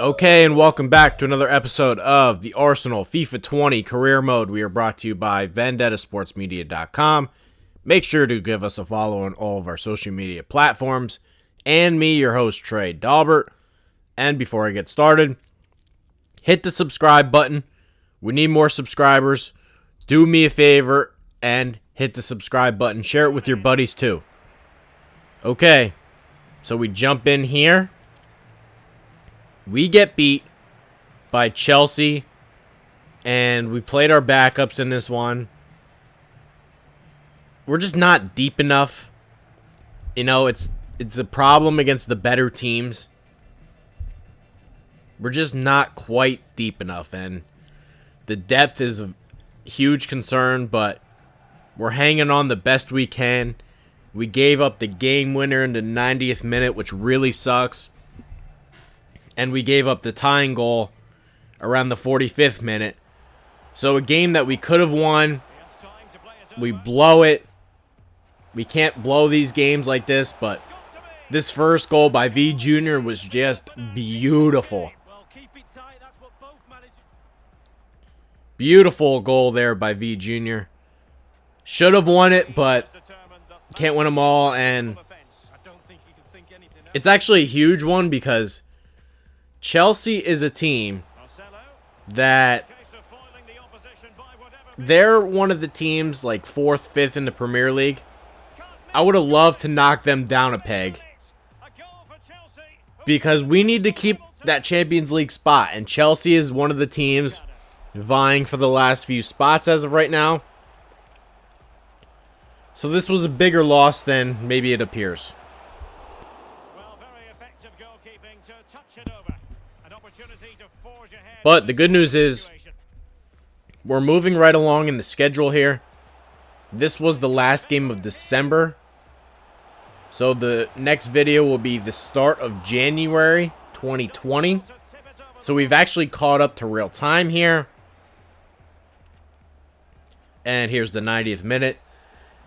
Okay, and welcome back to another episode of the Arsenal FIFA 20 Career Mode. We are brought to you by VendettaSportsMedia.com. Make sure to give us a follow on all of our social media platforms. And me, your host, Trey Dalbert. And before I get started, hit the subscribe button. We need more subscribers. Do me a favor and hit the subscribe button. Share it with your buddies too. Okay, so we jump in here. We get beat by Chelsea, and we played our backups in this one. We're just not deep enough. You know, it's a problem against the better teams. We're just not quite deep enough, and the depth is a huge concern, but we're hanging on the best we can. We gave up the game winner in the 90th minute, which really sucks. And we gave up the tying goal around the 45th minute. So a game that we could have won, we blow it. We can't blow these games like this, but this first goal by V Jr. was just beautiful. Beautiful goal there by V Jr. Should have won it, but can't win them all. And it's actually a huge one because Chelsea is a team that they're one of the teams like 4th, 5th in the Premier League. I would have loved to knock them down a peg because we need to keep that Champions League spot, and Chelsea is one of the teams vying for the last few spots as of right now. So this was a bigger loss than maybe it appears. But the good news is we're moving right along in the schedule here. This was the last game of December. So the next video will be the start of January 2020. So we've actually caught up to real time here. And here's the 90th minute.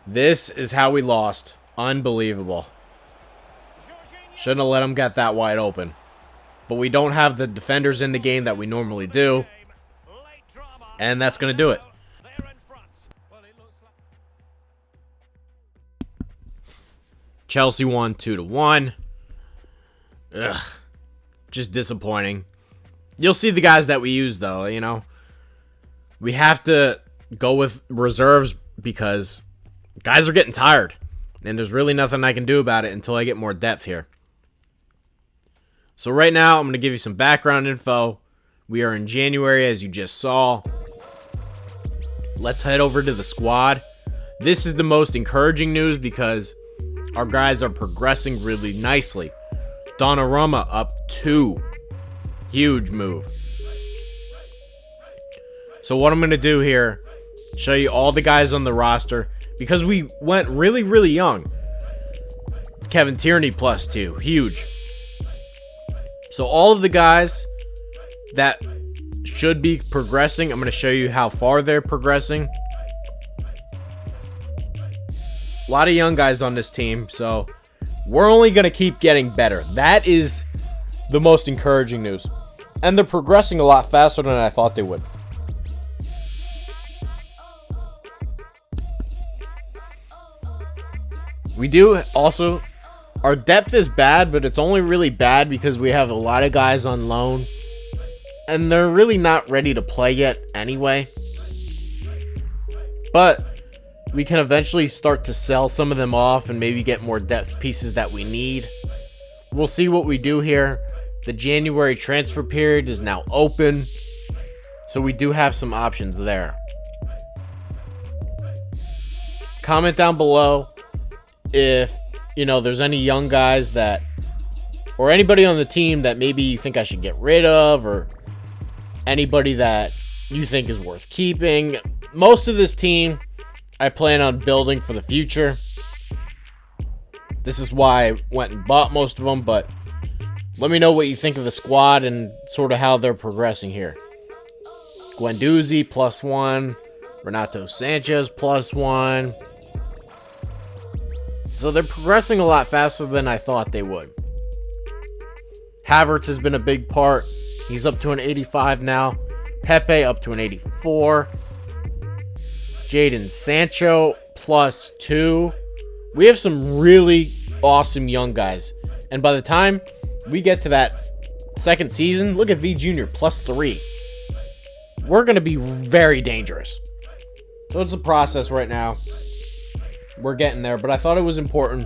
This is how we lost. Unbelievable. Shouldn't have let them get that wide open. But we don't have the defenders in the game that we normally do. And that's going to do it. Chelsea won 2-1. Ugh. Just disappointing. You'll see the guys that we use, though, you know. We have to go with reserves because guys are getting tired. And there's really nothing I can do about it until I get more depth here. So right now, I'm going to give you some background info. We are in January, as you just saw. Let's head over to the squad. This is the most encouraging news because our guys are progressing really nicely. Donnarumma up 2. Huge move. So what I'm going to do here, show you all the guys on the roster. Because we went really, really young. Kevin Tierney +2. Huge. So all of the guys that should be progressing, I'm going to show you how far they're progressing. A lot of young guys on this team, so we're only going to keep getting better. That is the most encouraging news. And they're progressing a lot faster than I thought they would. We do also... Our depth is bad, but it's only really bad because we have a lot of guys on loan. And they're really not ready to play yet anyway. But we can eventually start to sell some of them off and maybe get more depth pieces that we need. We'll see what we do here. The January transfer period is now open. So we do have some options there. Comment down below if there's any young guys that, or anybody on the team that maybe you think I should get rid of, or anybody that you think is worth keeping. Most of this team, I plan on building for the future. This is why I went and bought most of them, but let me know what you think of the squad and sort of how they're progressing here. Guendouzi +1, Renato Sanchez +1. So they're progressing a lot faster than I thought they would. Havertz has been a big part. He's up to an 85 now. Pepe up to an 84. Jadon Sancho +2. We have some really awesome young guys. And by the time we get to that second season, look at V Jr. +3. We're going to be very dangerous. So it's a process right now. We're getting there, but I thought it was important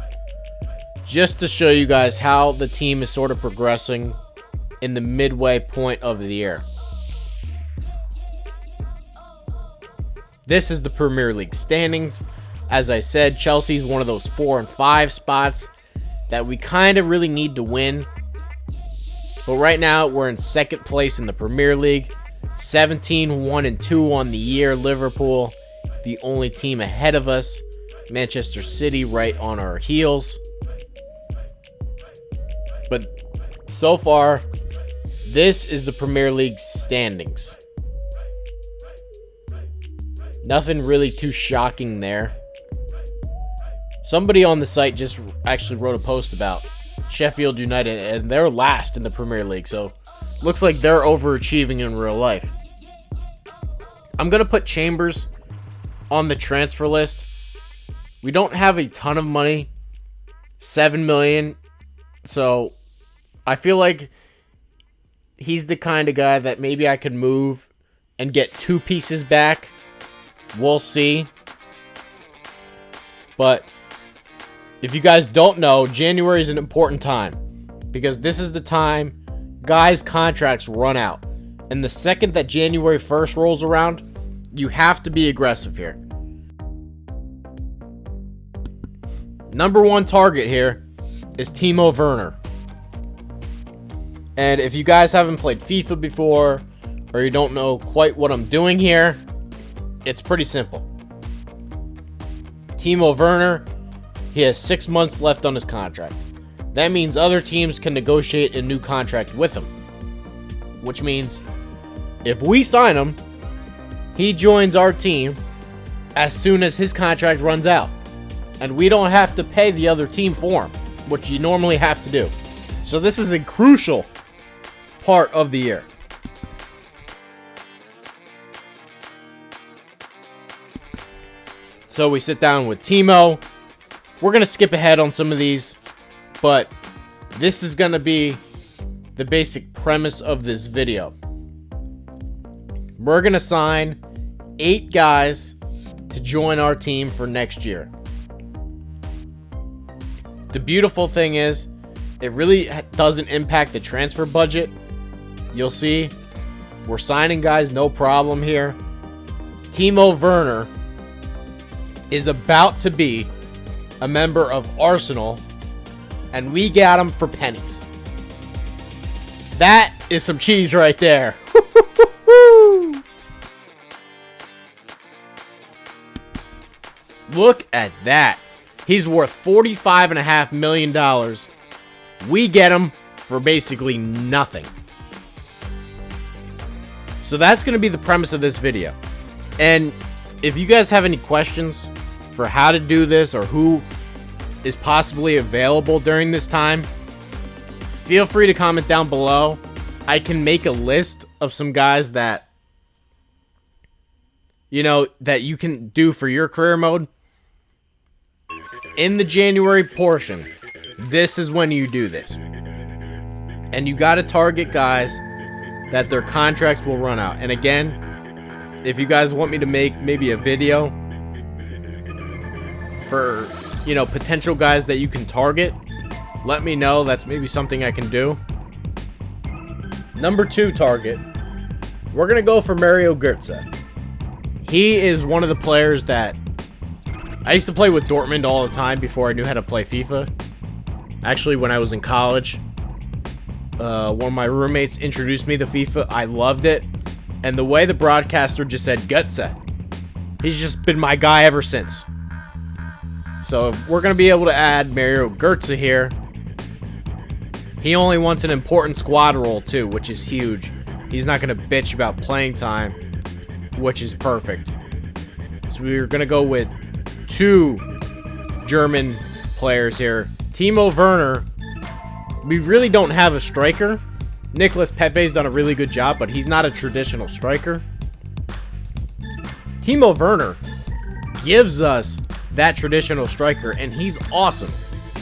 just to show you guys how the team is sort of progressing in the midway point of the year. This is the Premier League standings. As I said, Chelsea's one of those 4 and 5 spots that we kind of really need to win. But right now, we're in second place in the Premier League. 17, 1 and 2 on the year. Liverpool, the only team ahead of us. Manchester City right on our heels. But so far, this is the Premier League standings. Nothing really too shocking there. Somebody on the site just actually wrote a post about Sheffield United, and they're last in the Premier League, so looks like they're overachieving in real life. I'm going to put Chambers on the transfer list. We don't have a ton of money, 7 million, so I feel like he's the kind of guy that maybe I could move and get 2 pieces back. We'll see. But if you guys don't know, January is an important time because this is the time guys' contracts run out. And the second that January 1st rolls around, you have to be aggressive here. Number 1 target here is Timo Werner. And if you guys haven't played FIFA before, or you don't know quite what I'm doing here, it's pretty simple. Timo Werner, he has 6 months left on his contract. That means other teams can negotiate a new contract with him. Which means, if we sign him, he joins our team as soon as his contract runs out. And we don't have to pay the other team for him, which you normally have to do. So this is a crucial part of the year. So we sit down with Timo. We're going to skip ahead on some of these, but this is going to be the basic premise of this video. We're going to sign 8 guys to join our team for next year. The beautiful thing is, it really doesn't impact the transfer budget. You'll see, we're signing guys no problem here. Timo Werner is about to be a member of Arsenal, and we got him for pennies. That is some cheese right there. Look at that. He's worth $45.5 million. We get him for basically nothing. So that's going to be the premise of this video. And if you guys have any questions for how to do this or who is possibly available during this time, feel free to comment down below. I can make a list of some guys that, you know, that you can do for your career mode. In the January portion, this is when you do this. And you got to target guys that their contracts will run out. And again, if you guys want me to make maybe a video for, you know, potential guys that you can target, let me know. That's maybe something I can do. Number 2 target, we're going to go for Mario Götze. He is one of the players that I used to play with Dortmund all the time before I knew how to play FIFA. Actually, when I was in college, one of my roommates introduced me to FIFA. I loved it. And the way the broadcaster just said Götze, he's just been my guy ever since. So if we're going to be able to add Mario Götze here, he only wants an important squad role too, which is huge. He's not going to bitch about playing time, which is perfect. So we're going to go with 2 German players here. Timo Werner, we really don't have a striker, Nicolas Pepe's done a really good job, but he's not a traditional striker. Timo Werner gives us that traditional striker, and he's awesome.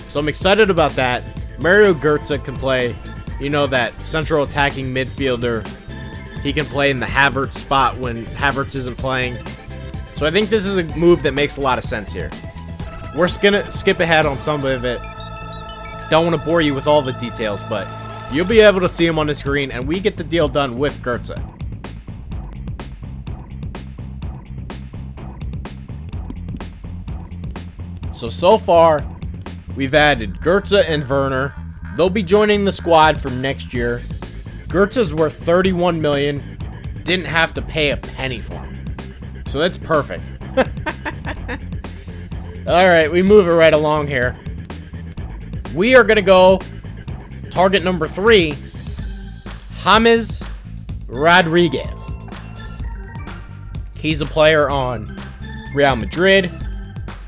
So I'm excited about that. Mario Götze can play, you know, that central attacking midfielder. He can play in the Havertz spot when Havertz isn't playing. So I think this is a move that makes a lot of sense here. We're gonna skip ahead on some of it. Don't want to bore you with all the details, but you'll be able to see him on the screen, and we get the deal done with Götze. So far, we've added Götze and Werner. They'll be joining the squad for next year. Götze's worth 31 million. Didn't have to pay a penny for him. So that's perfect. Alright, we move it right along here. We are going to go target number 3, James Rodriguez. He's a player on Real Madrid.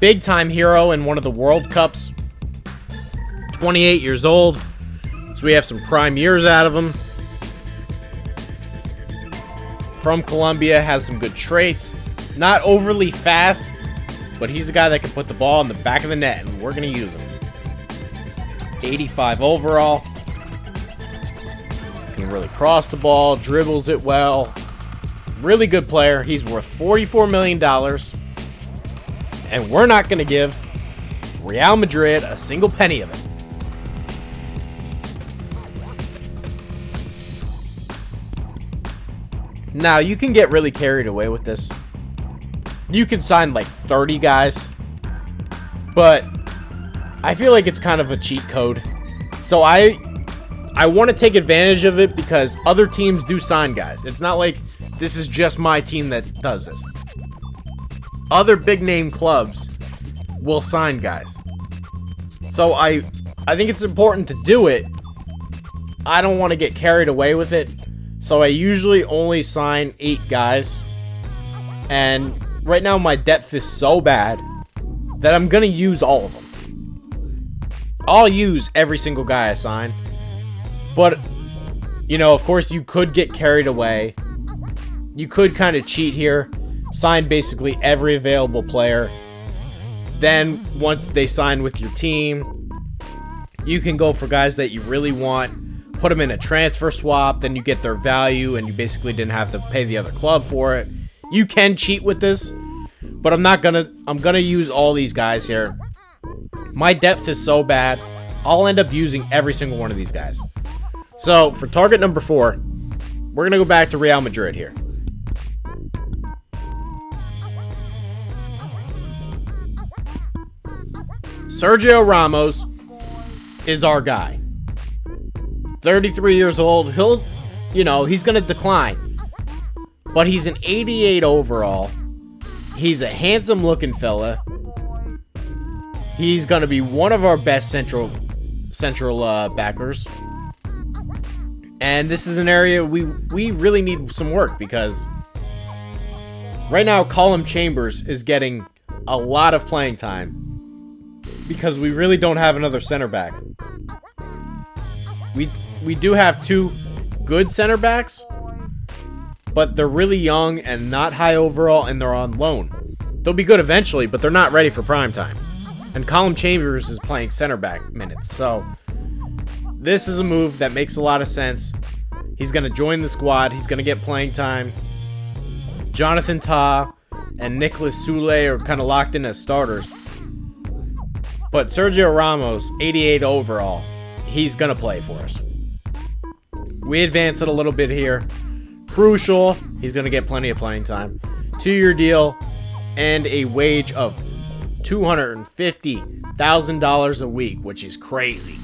Big time hero in one of the World Cups. 28 years old. So we have some prime years out of him. From Colombia, has some good traits. Not overly fast, but he's a guy that can put the ball in the back of the net, and we're going to use him. 85 overall. Can really cross the ball, dribbles it well. Really good player. He's worth $44 million. And we're not going to give Real Madrid a single penny of it. Now, you can get really carried away with this. You can sign like 30 guys. But I feel like it's kind of a cheat code. So I want to take advantage of it because other teams do sign guys. It's not like this is just my team that does this. Other big name clubs will sign guys. So I think it's important to do it. I don't want to get carried away with it. So I usually only sign 8 guys. And right now my depth is so bad that I'm going to use all of them. I'll use every single guy I sign. But, you know, of course you could get carried away. You could kind of cheat here. Sign basically every available player. Then, once they sign with your team, you can go for guys that you really want. Put them in a transfer swap. Then you get their value and you basically didn't have to pay the other club for it. You can cheat with this. But I'm gonna use all these guys here. My depth is so bad. I'll end up using every single one of these guys. So, for target number 4, we're going to go back to Real Madrid here. Sergio Ramos is our guy. 33 years old. He's going to decline. But he's an 88 overall. He's a handsome looking fella. He's going to be one of our best central backers. And this is an area we really need some work because right now Colin Chambers is getting a lot of playing time because we really don't have another center back. We do have 2 good center backs, but they're really young and not high overall, and they're on loan. They'll be good eventually, but they're not ready for prime time. And Colin Chambers is playing center back minutes, so this is a move that makes a lot of sense. He's going to join the squad. He's going to get playing time. Jonathan Tah and Nicolas Soule are kind of locked in as starters. But Sergio Ramos, 88 overall, he's going to play for us. We advance it a little bit here. Crucial. He's going to get plenty of playing time. 2-year deal and a wage of $250,000 a week, which is crazy.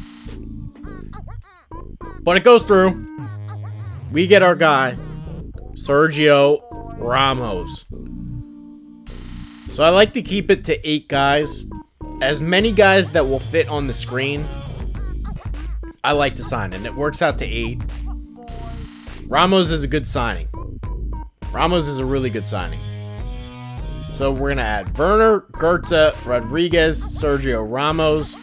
But it goes through. We get our guy, Sergio Ramos. So I like to keep it to 8 guys. As many guys that will fit on the screen, I like to sign. And it works out to 8. Ramos is a good signing. Ramos is a really good signing. So we're going to add Werner, Götze, Rodriguez, Sergio Ramos.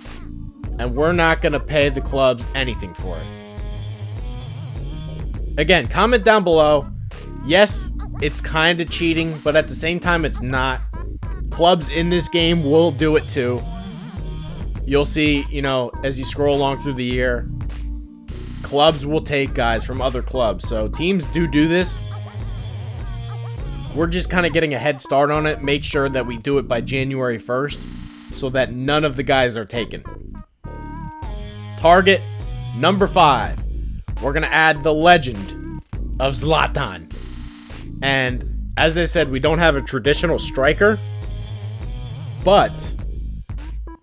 And we're not going to pay the clubs anything for it. Again, comment down below. Yes, it's kind of cheating, but at the same time, it's not. Clubs in this game will do it too. You'll see, you know, as you scroll along through the year, clubs will take guys from other clubs. So teams do this. We're just kind of getting a head start on it. Make sure that we do it by January 1st so that none of the guys are taken. Target number 5. We're going to add the legend of Zlatan. And as I said, we don't have a traditional striker, but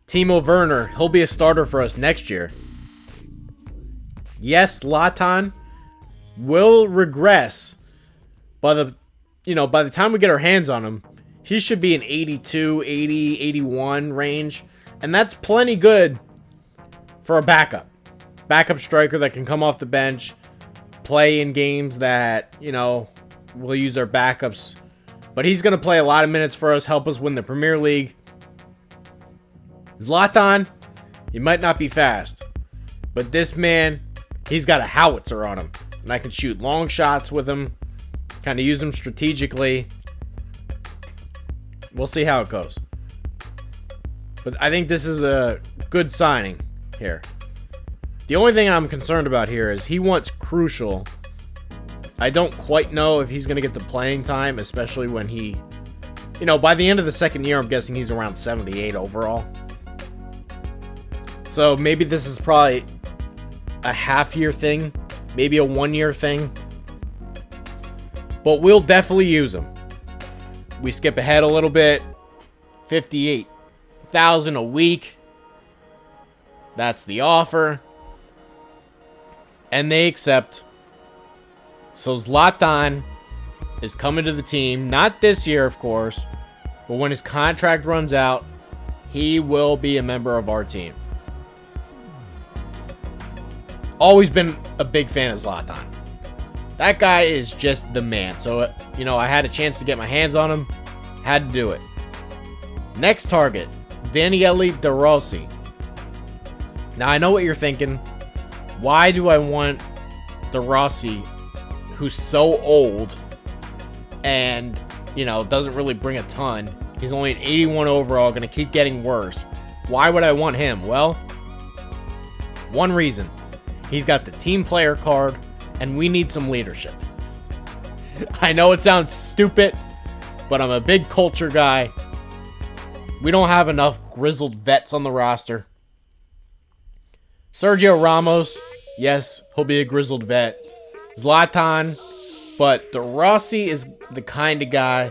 Timo Werner, he'll be a starter for us next year. Yes, Zlatan will regress by the time we get our hands on him. He should be an 82, 80, 81 range, and that's plenty good for a backup striker that can come off the bench, play in games that, you know, we'll use our backups. But he's going to play a lot of minutes for us, help us win the Premier League. Zlatan, he might not be fast, but this man, he's got a howitzer on him. And I can shoot long shots with him, kind of use him strategically. We'll see how it goes. But I think this is a good signing here. The only thing I'm concerned about here is he wants crucial. I don't quite know if he's going to get the playing time, especially when he, you know, by the end of the second year, I'm guessing he's around 78 overall. So maybe this is probably a half-year thing, maybe a one-year thing. But we'll definitely use him. We skip ahead a little bit. 58,000 a week. That's the offer. And they accept. So Zlatan is coming to the team. Not this year, of course. But when his contract runs out, he will be a member of our team. Always been a big fan of Zlatan. That guy is just the man. So, you know, I had a chance to get my hands on him. Had to do it. Next target, Daniele De Rossi. Now, I know what you're thinking. Why do I want De Rossi, who's so old and, you know, doesn't really bring a ton? He's only an 81 overall, going to keep getting worse. Why would I want him? Well, one reason. He's got the team player card, and we need some leadership. I know it sounds stupid, but I'm a big culture guy. We don't have enough grizzled vets on the roster. Sergio Ramos, yes, he'll be a grizzled vet. Zlatan, but De Rossi is the kind of guy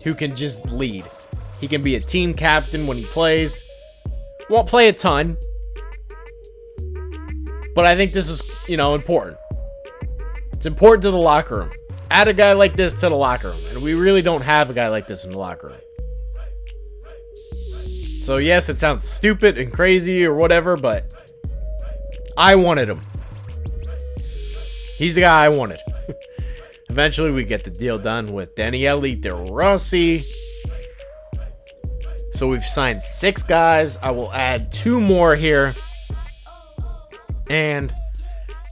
who can just lead. He can be a team captain when he plays. Won't play a ton, but I think this is, you know, important. It's important to the locker room. Add a guy like this to the locker room. And we really don't have a guy like this in the locker room. So yes, it sounds stupid and crazy or whatever, but I wanted him. He's the guy I wanted. Eventually we get the deal done with Daniele De Rossi. So we've signed 6 guys. I will add 2 more here. And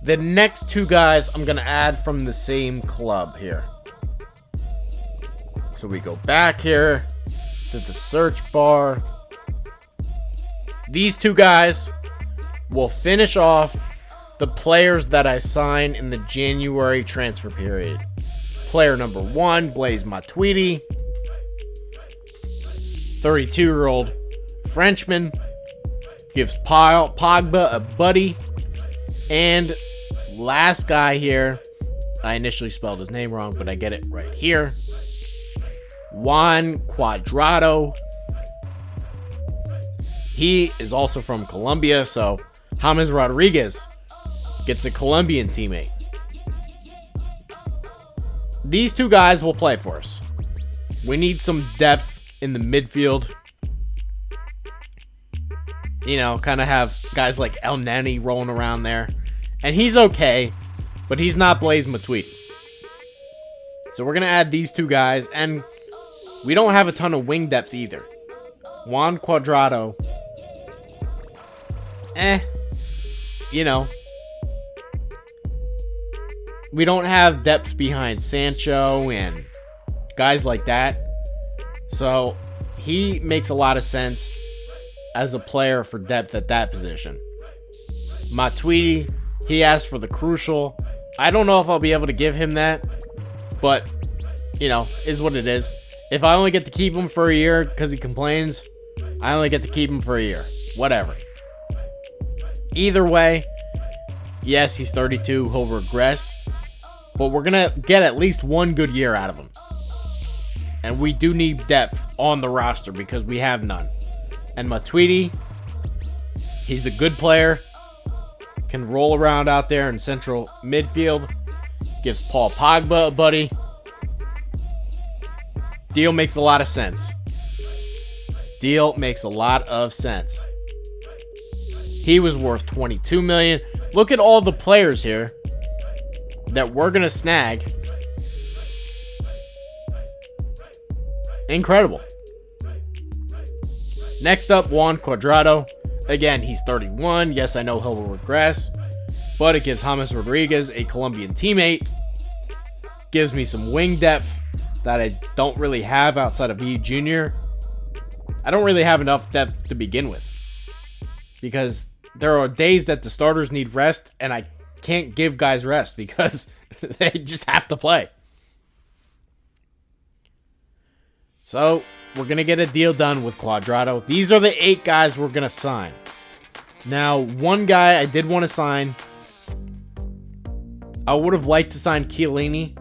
the next 2 guys I'm going to add from the same club here. So we go back here to the search bar. These 2 guys will finish off the players that I signed in the January transfer period. Player number 1, Blaise Matuidi. 32-year-old Frenchman. Gives Pogba a buddy. And last guy here, I initially spelled his name wrong, but I get it right here. Juan Cuadrado. He is also from Colombia, so James Rodriguez gets a Colombian teammate. These 2 guys will play for us. We need some depth in the midfield. You know, kind of have guys like El Neni rolling around there. And he's okay, but he's not Blaise Matuidi. So we're going to add these 2 guys, and we don't have a ton of wing depth either. Juan Cuadrado. You know. we don't have depth behind Sancho and guys like that. So he makes a lot of sense as a player for depth at that position. Matuidi, he asked for the crucial. I don't know if I'll be able to give him that, but, you know, is what it is. If I only get to keep him for a year because he complains, I only get to keep him for a year. Whatever. Either way, yes, he's 32. He'll regress. But we're going to get at least one good year out of him. And we do need depth on the roster because we have none. And Matuidi, he's a good player. Can roll around out there in central midfield. Gives Paul Pogba a buddy. Deal makes a lot of sense. Deal makes a lot of sense. He was worth $22 million. Look at all the players here that we're going to snag. Incredible. Next up, Juan Cuadrado. Again, he's 31. Yes, I know he'll regress, but it gives James Rodriguez, a Colombian teammate. Gives me some wing depth that I don't really have outside of V Jr. I don't really have enough depth to begin with because there are days that the starters need rest, and I can't give guys rest because they just have to play. So we're going to get a deal done with Cuadrado. These are the 8 guys we're going to sign. Now, one guy I did want to sign. I would have liked to sign Chiellini,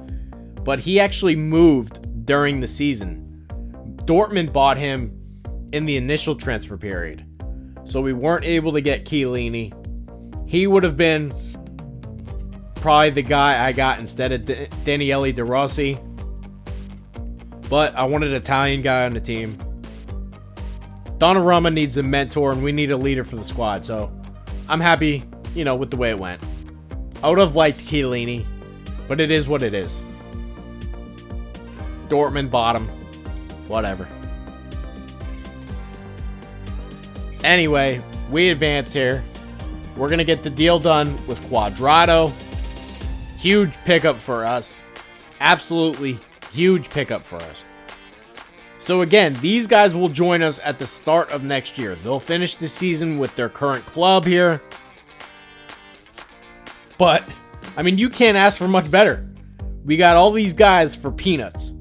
but he actually moved during the season. Dortmund bought him in the initial transfer period, so we weren't able to get Chiellini. He would have been probably the guy I got instead of Daniele De Rossi. But I wanted an Italian guy on the team. Donnarumma needs a mentor, and we need a leader for the squad. So I'm happy, with the way it went. I would have liked Chiellini, but it is what it is. Dortmund bottom. Whatever. Anyway, we advance here. We're going to get the deal done with Cuadrado. Huge pickup for us. Absolutely huge pickup for us. So again, these guys will join us at the start of next year. They'll finish the season with their current club here. But, you can't ask for much better. We got all these guys for peanuts.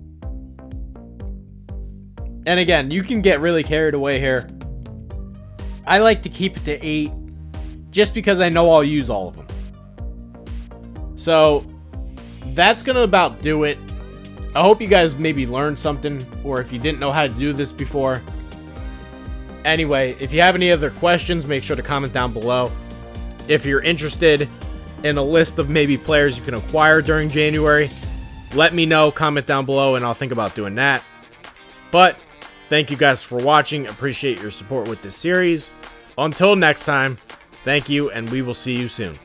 And again, you can get really carried away here. I like to keep it to 8 just because I know I'll use all of them. So, that's going to about do it. I hope you guys maybe learned something, or if you didn't know how to do this before. Anyway, if you have any other questions, make sure to comment down below. If you're interested in a list of maybe players you can acquire during January, let me know, comment down below, and I'll think about doing that. But, thank you guys for watching. Appreciate your support with this series. Until next time, thank you, and we will see you soon.